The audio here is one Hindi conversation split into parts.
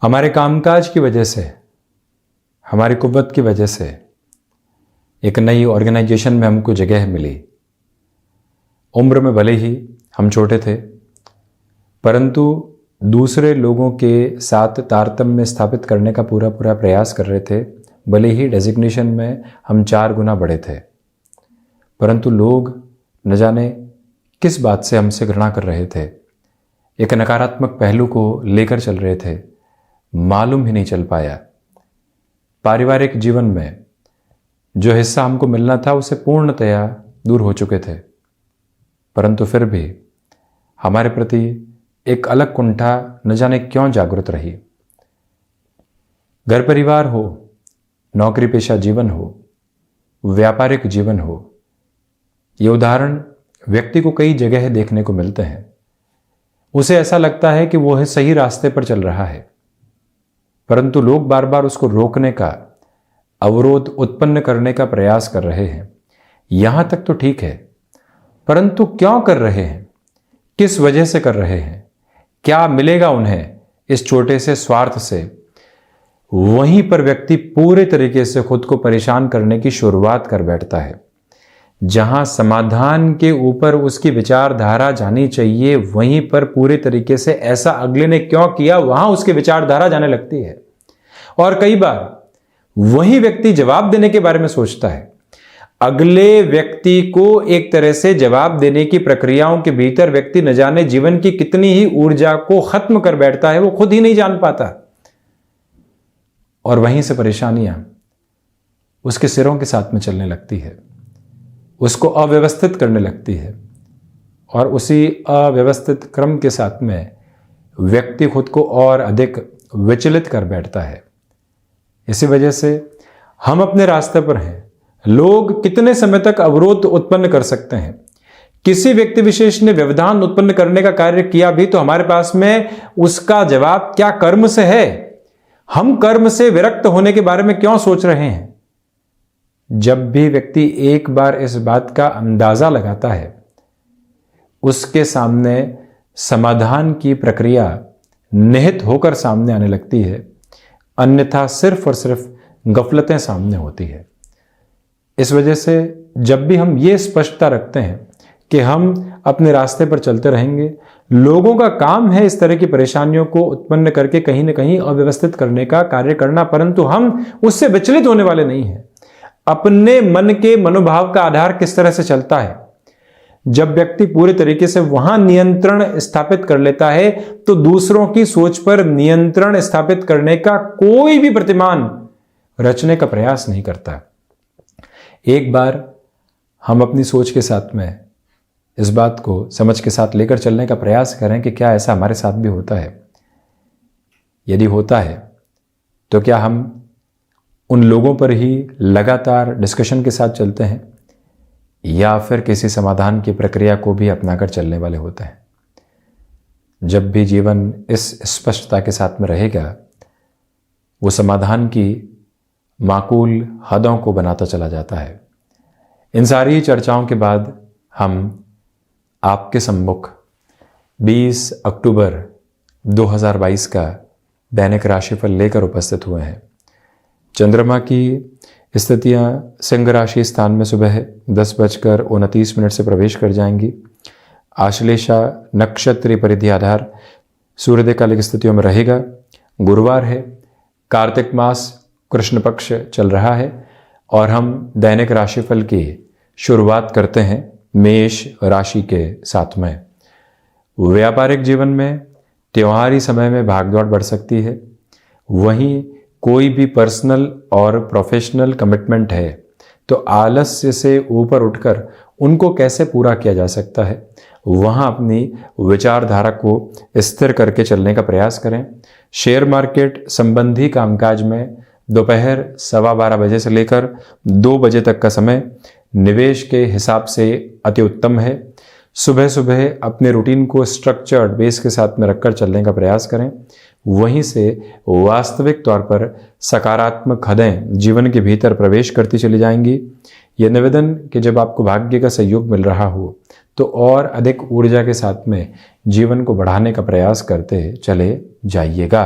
हमारे कामकाज की वजह से, हमारी कुव्वत की वजह से एक नई ऑर्गेनाइजेशन में हमको जगह मिली। उम्र में भले ही हम छोटे थे, परंतु दूसरे लोगों के साथ तारतम्य स्थापित करने का पूरा प्रयास कर रहे थे। भले ही डेजिग्नेशन में हम 4 गुना बड़े थे, परंतु लोग न जाने किस बात से हमसे घृणा कर रहे थे, एक नकारात्मक पहलू को लेकर चल रहे थे, मालूम ही नहीं चल पाया। पारिवारिक जीवन में जो हिस्सा हमको मिलना था उसे पूर्णतया दूर हो चुके थे, परंतु फिर भी हमारे प्रति एक अलग कुंठा न जाने क्यों जागृत रही। घर परिवार हो, नौकरी पेशा जीवन हो, व्यापारिक जीवन हो, ये उदाहरण व्यक्ति को कई जगह देखने को मिलते हैं। उसे ऐसा लगता है कि वो सही रास्ते पर चल रहा है, परंतु लोग बार बार उसको रोकने का, अवरोध उत्पन्न करने का प्रयास कर रहे हैं। यहां तक तो ठीक है, परंतु क्यों कर रहे हैं, किस वजह से कर रहे हैं, क्या मिलेगा उन्हें इस छोटे से स्वार्थ से, वहीं पर व्यक्ति पूरे तरीके से खुद को परेशान करने की शुरुआत कर बैठता है। जहां समाधान के ऊपर उसकी विचारधारा जानी चाहिए, वहीं पर पूरे तरीके से ऐसा अगले ने क्यों किया, वहां उसकी विचारधारा जाने लगती है। और कई बार वही व्यक्ति जवाब देने के बारे में सोचता है। अगले व्यक्ति को एक तरह से जवाब देने की प्रक्रियाओं के भीतर व्यक्ति न जाने जीवन की कितनी ही ऊर्जा को खत्म कर बैठता है, वो खुद ही नहीं जान पाता। और वहीं से परेशानियां उसके सिरों के साथ में चलने लगती है, उसको अव्यवस्थित करने लगती है, और उसी अव्यवस्थित क्रम के साथ में व्यक्ति खुद को और अधिक विचलित कर बैठता है। इसी वजह से हम अपने रास्ते पर हैं। लोग कितने समय तक अवरोध उत्पन्न कर सकते हैं? किसी व्यक्ति विशेष ने व्यवधान उत्पन्न करने का कार्य किया भी तो हमारे पास में उसका जवाब क्या कर्म से है? हम कर्म से विरक्त होने के बारे में क्यों सोच रहे हैं? जब भी व्यक्ति एक बार इस बात का अंदाजा लगाता है, उसके सामने समाधान की प्रक्रिया निहित होकर सामने आने लगती है, अन्यथा सिर्फ और सिर्फ गफलतें सामने होती है। इस वजह से जब भी हम ये स्पष्टता रखते हैं कि हम अपने रास्ते पर चलते रहेंगे, लोगों का काम है इस तरह की परेशानियों को उत्पन्न करके कहीं ना कहीं अव्यवस्थित करने का कार्य करना, परंतु हम उससे विचलित होने वाले नहीं हैं। अपने मन के मनोभाव का आधार किस तरह से चलता है, जब व्यक्ति पूरे तरीके से वहां नियंत्रण स्थापित कर लेता है तो दूसरों की सोच पर नियंत्रण स्थापित करने का कोई भी प्रतिमान रचने का प्रयास नहीं करता। एक बार हम अपनी सोच के साथ में इस बात को समझ के साथ लेकर चलने का प्रयास करें कि क्या ऐसा हमारे साथ भी होता है। यदि होता है तो क्या हम उन लोगों पर ही लगातार डिस्कशन के साथ चलते हैं, या फिर किसी समाधान की प्रक्रिया को भी अपनाकर चलने वाले होते हैं? जब भी जीवन इस स्पष्टता के साथ में रहेगा, वो समाधान की माकूल हदों को बनाता चला जाता है। इन सारी चर्चाओं के बाद हम आपके सम्मुख 20 अक्टूबर 2022 का दैनिक राशिफल लेकर उपस्थित हुए हैं। चंद्रमा की स्थितियां सिंह राशि स्थान में सुबह 10:29 से प्रवेश कर जाएंगी। आश्लेषा नक्षत्रीय परिधि आधार सूर्योदय कालिक स्थितियों में रहेगा। गुरुवार है, कार्तिक मास कृष्ण पक्ष चल रहा है, और हम दैनिक राशिफल की शुरुआत करते हैं मेष राशि के साथ में। व्यापारिक जीवन में त्योहारी समय में भागदौड़ बढ़ सकती है। वहीं कोई भी पर्सनल और प्रोफेशनल कमिटमेंट है तो आलस्य से ऊपर उठकर उनको कैसे पूरा किया जा सकता है, वहां अपनी विचारधारा को स्थिर करके चलने का प्रयास करें। शेयर मार्केट संबंधी कामकाज में दोपहर 12:15 बजे से लेकर 2 बजे तक का समय निवेश के हिसाब से अति उत्तम है। सुबह सुबह अपने रूटीन को स्ट्रक्चर्ड बेस के साथ में रखकर चलने का प्रयास करें। वहीं से वास्तविक तौर पर सकारात्मक हदें जीवन के भीतर प्रवेश करती चली जाएंगी। यह निवेदन कि जब आपको भाग्य का सहयोग मिल रहा हो तो और अधिक ऊर्जा के साथ में जीवन को बढ़ाने का प्रयास करते चले जाइएगा।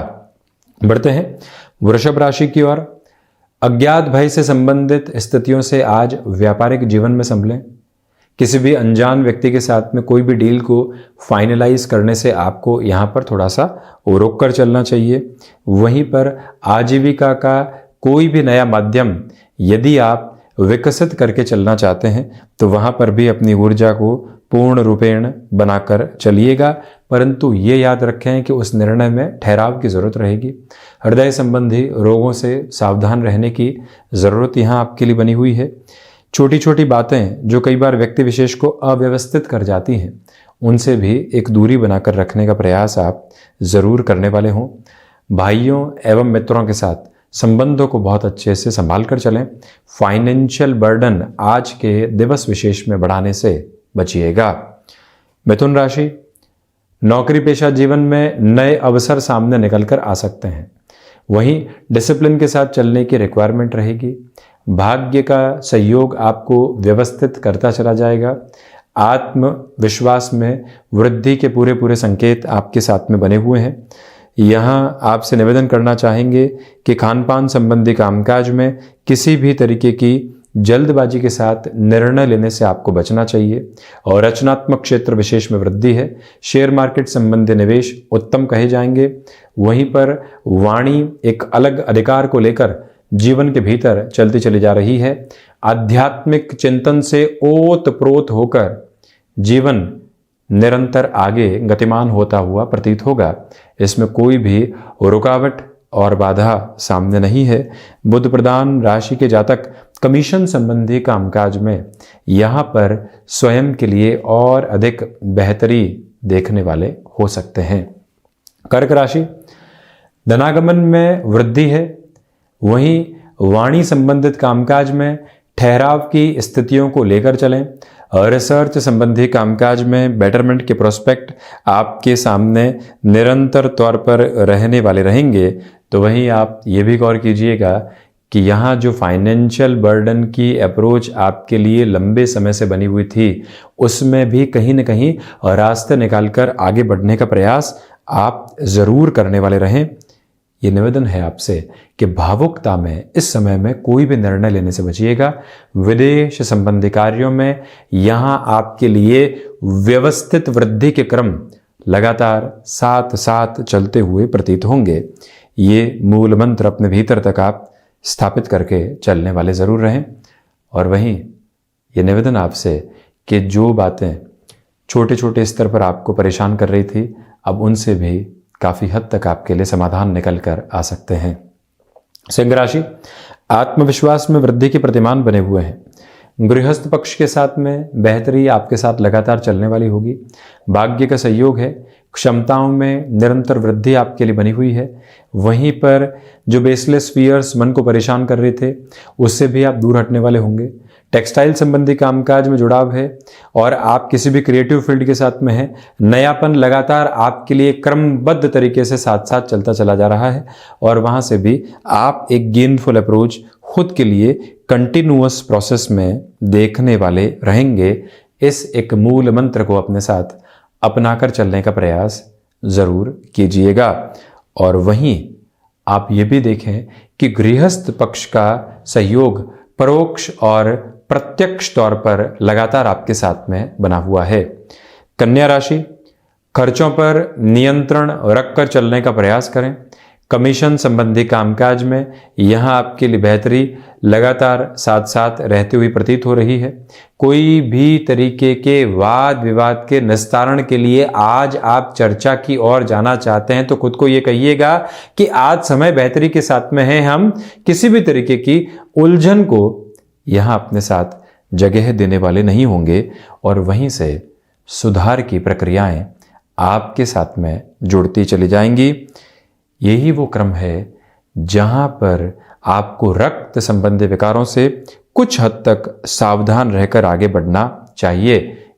बढ़ते हैं वृषभ राशि की ओर। अज्ञात भय से संबंधित स्थितियों से आज व्यापारिक जीवन में संभलें। किसी भी अनजान व्यक्ति के साथ में कोई भी डील को फाइनलाइज करने से आपको यहाँ पर थोड़ा सा रोक कर चलना चाहिए। वहीं पर आजीविका का कोई भी नया माध्यम यदि आप विकसित करके चलना चाहते हैं तो वहाँ पर भी अपनी ऊर्जा को पूर्ण रूपेण बनाकर चलिएगा, परंतु ये याद रखें कि उस निर्णय में ठहराव की ज़रूरत रहेगी। हृदय संबंधी रोगों से सावधान रहने की ज़रूरत यहाँ आपके लिए बनी हुई है। छोटी छोटी बातें जो कई बार व्यक्ति विशेष को अव्यवस्थित कर जाती हैं, उनसे भी एक दूरी बनाकर रखने का प्रयास आप ज़रूर करने वाले हों। भाइयों एवं मित्रों के साथ संबंधों को बहुत अच्छे से संभाल कर चलें। फाइनेंशियल बर्डन आज के दिवस विशेष में बढ़ाने से बचिएगा। मिथुन राशि, नौकरी पेशा जीवन में नए अवसर सामने निकल कर आ सकते हैं। वहीं डिसिप्लिन के साथ चलने की रिक्वायरमेंट रहेगी। भाग्य का सहयोग आपको व्यवस्थित करता चला जाएगा। आत्मविश्वास में वृद्धि के पूरे पूरे संकेत आपके साथ में बने हुए हैं। यहाँ आपसे निवेदन करना चाहेंगे कि खान पान संबंधी कामकाज में किसी भी तरीके की जल्दबाजी के साथ निर्णय लेने से आपको बचना चाहिए। और रचनात्मक क्षेत्र विशेष में वृद्धि है। शेयर मार्केट संबंधी निवेश उत्तम कहे जाएंगे। वहीं पर वाणी एक अलग अधिकार को लेकर जीवन के भीतर चलती चली जा रही है। आध्यात्मिक चिंतन से ओत-प्रोत होकर जीवन निरंतर आगे गतिमान होता हुआ प्रतीत होगा। इसमें कोई भी रुकावट और बाधा सामने नहीं है। बुध प्रधान राशि के जातक कमीशन संबंधी कामकाज में यहाँ पर स्वयं के लिए और अधिक बेहतरी देखने वाले हो सकते हैं। कर्क राशि, धनागमन में वृद्धि है। वहीं वाणी संबंधित कामकाज में ठहराव की स्थितियों को लेकर चलें। रिसर्च संबंधी कामकाज में बेटरमेंट के प्रोस्पेक्ट आपके सामने निरंतर तौर पर रहने वाले रहेंगे। तो वहीं आप ये भी गौर कीजिएगा कि यहाँ जो फाइनेंशियल बर्डन की अप्रोच आपके लिए लंबे समय से बनी हुई थी, उसमें भी कहीं न कहीं रास्ते निकालकर आगे बढ़ने का प्रयास आप ज़रूर करने वाले रहें। ये निवेदन है आपसे कि भावुकता में इस समय में कोई भी निर्णय लेने से बचिएगा। विदेश संबंधी कार्यों में यहाँ आपके लिए व्यवस्थित वृद्धि के क्रम लगातार साथ साथ चलते हुए प्रतीत होंगे। ये मूल मंत्र अपने भीतर तक आप स्थापित करके चलने वाले ज़रूर रहें। और वहीं ये निवेदन आपसे कि जो बातें छोटे छोटे स्तर पर आपको परेशान कर रही थी, अब उनसे भी काफ़ी हद तक आपके लिए समाधान निकल कर आ सकते हैं। सिंह राशि, आत्मविश्वास में वृद्धि के प्रतिमान बने हुए हैं। गृहस्थ पक्ष के साथ में बेहतरी आपके साथ लगातार चलने वाली होगी। भाग्य का सहयोग है। क्षमताओं में निरंतर वृद्धि आपके लिए बनी हुई है। वहीं पर जो बेसलेस फियर्स मन को परेशान कर रहे थे, उससे भी आप दूर हटने वाले होंगे। टेक्सटाइल संबंधी कामकाज में जुड़ाव है और आप किसी भी क्रिएटिव फील्ड के साथ में हैं। नयापन लगातार आपके लिए क्रमबद्ध तरीके से साथ साथ चलता चला जा रहा है और वहाँ से भी आप एक गेनफुल अप्रोच खुद के लिए कंटिन्यूअस प्रोसेस में देखने वाले रहेंगे। इस एक मूल मंत्र को अपने साथ अपनाकर चलने का प्रयास ज़रूर कीजिएगा। और वहीं आप ये भी देखें कि गृहस्थ पक्ष का सहयोग परोक्ष और प्रत्यक्ष तौर पर लगातार आपके साथ में बना हुआ है। कन्या राशि, खर्चों पर नियंत्रण रखकर चलने का प्रयास करें। कमीशन संबंधी कामकाज में यहाँ आपके लिए बेहतरी लगातार साथ साथ रहती हुई प्रतीत हो रही है। कोई भी तरीके के वाद विवाद के निस्तारण के लिए आज आप चर्चा की ओर जाना चाहते हैं तो खुद को ये कहिएगा कि आज समय बेहतरी के साथ में है। हम किसी भी तरीके की उलझन को यहाँ अपने साथ जगह देने वाले नहीं होंगे और वहीं से सुधार की प्रक्रियाएं आपके साथ में जुड़ती चली जाएंगी। यही वो क्रम है जहां पर आपको रक्त संबंधी विकारों से कुछ हद तक सावधान रहकर आगे बढ़ना चाहिए।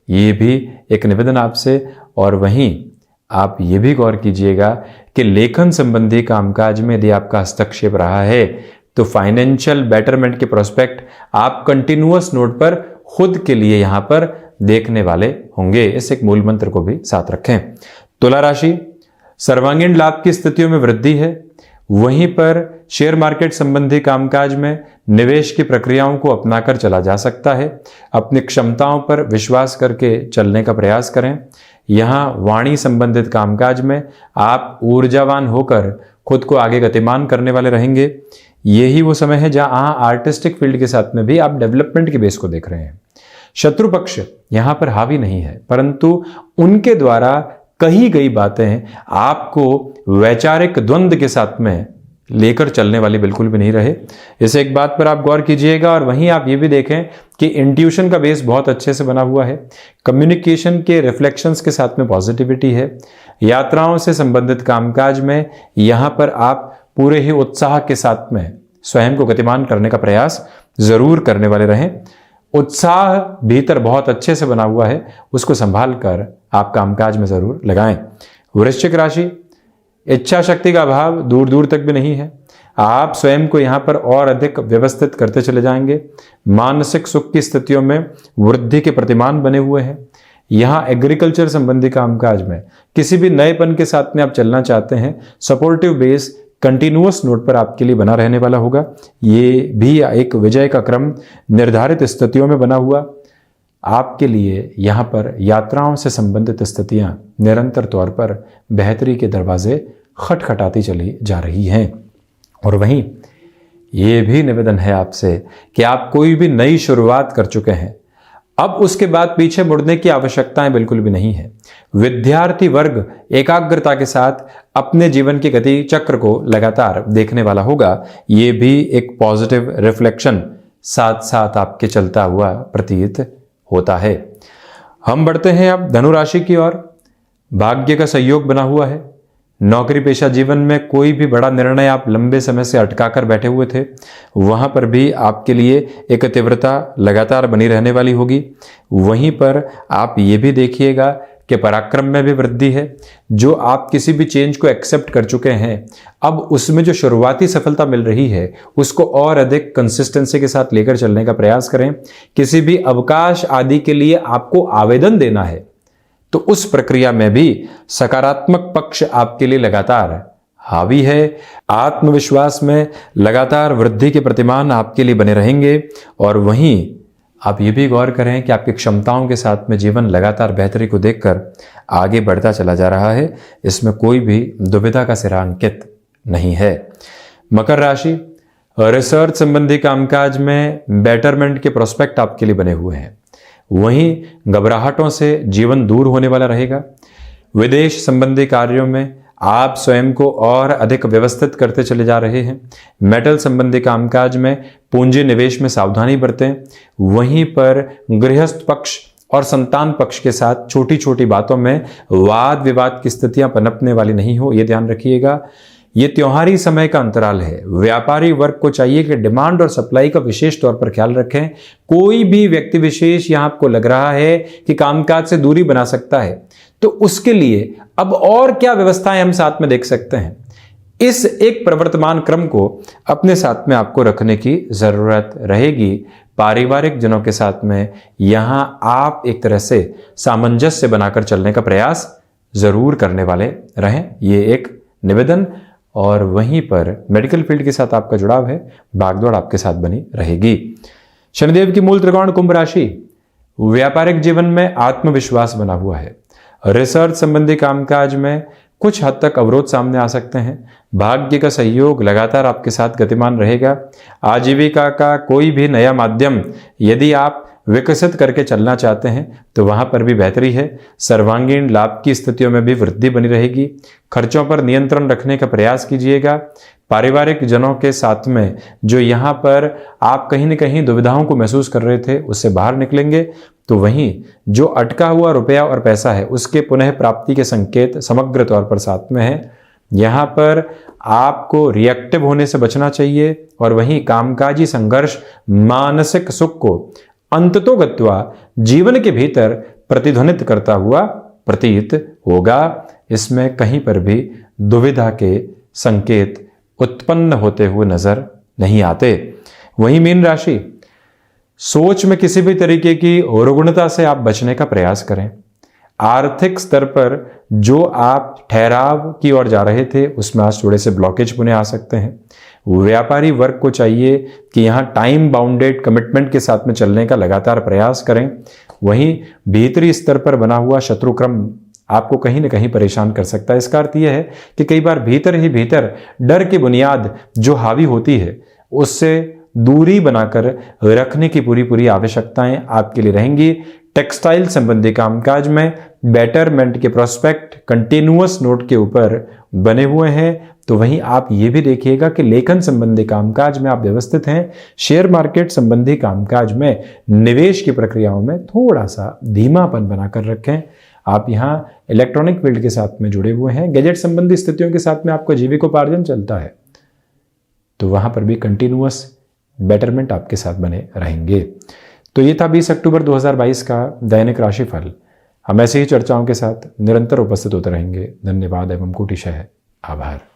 ये भी एक निवेदन आपसे। और वहीं आप ये भी गौर कीजिएगा कि लेखन संबंधी कामकाज में यदि आपका हस्तक्षेप रहा है तो फाइनेंशियल बेटरमेंट के प्रोस्पेक्ट आप कंटिन्यूअस नोट पर खुद के लिए यहां पर देखने वाले होंगे। इस एक मूल मंत्र को भी साथ रखें। तुला राशि, सर्वांगीण लाभ की स्थितियों में वृद्धि है। वहीं पर शेयर मार्केट संबंधी कामकाज में निवेश की प्रक्रियाओं को अपनाकर चला जा सकता है। अपनी क्षमताओं पर विश्वास करके चलने का प्रयास करें। यहाँ वाणी संबंधित कामकाज में आप ऊर्जावान होकर खुद को आगे गतिमान करने वाले रहेंगे। यही वो समय है जहाँ आर्टिस्टिक फील्ड के साथ में भी आप डेवलपमेंट के बेस को देख रहे हैं। शत्रु पक्ष यहाँ पर हावी नहीं है, परंतु उनके द्वारा कही गई बातें आपको वैचारिक द्वंद्व के साथ में लेकर चलने वाली बिल्कुल भी नहीं रहे। इस एक बात पर आप गौर कीजिएगा। और वहीं आप ये भी देखें कि इंट्यूशन का बेस बहुत अच्छे से बना हुआ है। कम्युनिकेशन के रिफ्लेक्शंस के साथ में पॉजिटिविटी है। यात्राओं से संबंधित कामकाज में यहाँ पर आप पूरे ही उत्साह के साथ में स्वयं को गतिमान करने का प्रयास जरूर करने वाले रहें। उत्साह भीतर बहुत अच्छे से बना हुआ है, उसको संभाल कर आप कामकाज में जरूर लगाएं। वृश्चिक राशि, इच्छा शक्ति का अभाव दूर दूर तक भी नहीं है। आप स्वयं को यहाँ पर और अधिक व्यवस्थित करते चले जाएंगे। मानसिक सुख की स्थितियों में वृद्धि के प्रतिमान बने हुए हैं। यहाँ एग्रीकल्चर संबंधी कामकाज में किसी भी नएपन के साथ में आप चलना चाहते हैं, सपोर्टिव बेस कंटिन्यूअस नोट पर आपके लिए बना रहने वाला होगा। ये भी एक विजय का क्रम निर्धारित स्थितियों में बना हुआ आपके लिए यहाँ पर यात्राओं से संबंधित स्थितियां निरंतर तौर पर बेहतरी के दरवाजे खटखटाती चली जा रही हैं। और वहीं ये भी निवेदन है आपसे कि आप कोई भी नई शुरुआत कर चुके हैं, अब उसके बाद पीछे मुड़ने की आवश्यकताएं बिल्कुल भी नहीं है। विद्यार्थी वर्ग एकाग्रता के साथ अपने जीवन की गति चक्र को लगातार देखने वाला होगा। ये भी एक पॉजिटिव रिफ्लेक्शन साथ साथ आपके चलता हुआ प्रतीत होता है। हम बढ़ते हैं अब धनु राशि की ओर। भाग्य का सहयोग बना हुआ है। नौकरी पेशा जीवन में कोई भी बड़ा निर्णय आप लंबे समय से अटका कर बैठे हुए थे, वहां पर भी आपके लिए एक तीव्रता लगातार बनी रहने वाली होगी। वहीं पर आप ये भी देखिएगा कि पराक्रम में भी वृद्धि है। जो आप किसी भी चेंज को एक्सेप्ट कर चुके हैं, अब उसमें जो शुरुआती सफलता मिल रही है उसको और अधिक कंसिस्टेंसी के साथ लेकर चलने का प्रयास करें। किसी भी अवकाश आदि के लिए आपको आवेदन देना है तो उस प्रक्रिया में भी सकारात्मक पक्ष आपके लिए लगातार हावी है। आत्मविश्वास में लगातार वृद्धि के प्रतिमान आपके लिए बने रहेंगे। और वहीं आप ये भी गौर करें कि आपकी क्षमताओं के साथ में जीवन लगातार बेहतरी को देखकर आगे बढ़ता चला जा रहा है। इसमें कोई भी दुविधा का सिरांकित नहीं है। मकर राशि, रिसर्च संबंधी कामकाज में बेटरमेंट के प्रोस्पेक्ट आपके लिए बने हुए हैं। वहीं घबराहटों से जीवन दूर होने वाला रहेगा। विदेश संबंधी कार्यों में आप स्वयं को और अधिक व्यवस्थित करते चले जा रहे हैं। मेटल संबंधी कामकाज में पूंजी निवेश में सावधानी बरतें। वहीं पर गृहस्थ पक्ष और संतान पक्ष के साथ छोटी छोटी बातों में वाद विवाद की स्थितियां पनपने वाली नहीं हो, यह ध्यान रखिएगा। ये त्योहारी समय का अंतराल है। व्यापारी वर्ग को चाहिए कि डिमांड और सप्लाई का विशेष तौर पर ख्याल रखें। कोई भी व्यक्ति विशेष यहां आपको लग रहा है कि कामकाज से दूरी बना सकता है, तो उसके लिए अब और क्या व्यवस्थाएं हम साथ में देख सकते हैं। इस एक प्रवर्तमान क्रम को अपने साथ में आपको रखने की जरूरत रहेगी। पारिवारिक जनों के साथ में यहां आप एक तरह से सामंजस्य बनाकर चलने का प्रयास जरूर करने वाले रहें, ये एक निवेदन। और वहीं पर मेडिकल फील्ड के साथ आपका जुड़ाव है, भागदौड़ आपके साथ बनी रहेगी। शनिदेव की मूल त्रिकोण कुंभ राशि, व्यापारिक जीवन में आत्मविश्वास बना हुआ है। रिसर्च संबंधी कामकाज में कुछ हद तक अवरोध सामने आ सकते हैं। भाग्य का सहयोग लगातार आपके साथ गतिमान रहेगा। आजीविका का कोई भी नया माध्यम यदि आप विकसित करके चलना चाहते हैं तो वहां पर भी बेहतरी है। सर्वांगीण लाभ की स्थितियों में भी वृद्धि बनी रहेगी। खर्चों पर नियंत्रण रखने का प्रयास कीजिएगा। पारिवारिक जनों के साथ में जो यहाँ पर आप कहीं न कहीं दुविधाओं को महसूस कर रहे थे उससे बाहर निकलेंगे। तो वहीं जो अटका हुआ रुपया और पैसा है उसके पुनः प्राप्ति के संकेत समग्र तौर पर साथ में है। यहाँ पर आपको रिएक्टिव होने से बचना चाहिए। और वहीं कामकाजी संघर्ष मानसिक सुख को अंततोगत्वा जीवन के भीतर प्रतिध्वनित करता हुआ प्रतीत होगा। इसमें कहीं पर भी दुविधा के संकेत उत्पन्न होते हुए नजर नहीं आते। वहीं मीन राशि, सोच में किसी भी तरीके की रुग्णता से आप बचने का प्रयास करें। आर्थिक स्तर पर जो आप ठहराव की ओर जा रहे थे उसमें आज थोड़े से ब्लॉकेज पुनः आ सकते हैं। व्यापारी वर्ग को चाहिए कि यहाँ टाइम बाउंडेड कमिटमेंट के साथ में चलने का लगातार प्रयास करें। वहीं भीतरी स्तर पर बना हुआ शत्रुक्रम आपको कहीं ना कहीं परेशान कर सकता है। इसका अर्थ यह है कि कई बार भीतर ही भीतर डर की बुनियाद जो हावी होती है उससे दूरी बनाकर रखने की पूरी पूरी आवश्यकताएं आपके लिए रहेंगी। टेक्सटाइल संबंधी कामकाज में बेटरमेंट के प्रोस्पेक्ट कंटिन्यूअस नोट के ऊपर बने हुए हैं। तो वहीं आप ये भी देखिएगा कि लेखन संबंधी कामकाज में आप व्यवस्थित हैं। शेयर मार्केट संबंधी कामकाज में निवेश की प्रक्रियाओं में थोड़ा सा धीमापन बनाकर रखें। आप यहाँ इलेक्ट्रॉनिक फील्ड के साथ में जुड़े हुए हैं, गैजेट संबंधी स्थितियों के साथ में आपका जीविकोपार्जन चलता है, तो वहां पर भी कंटिन्यूअस बेटरमेंट आपके साथ बने रहेंगे। तो ये था 20 अक्टूबर 2022 का दैनिक राशिफल। हम ऐसे ही चर्चाओं के साथ निरंतर उपस्थित होते रहेंगे। धन्यवाद एवं कोटिशः आभार।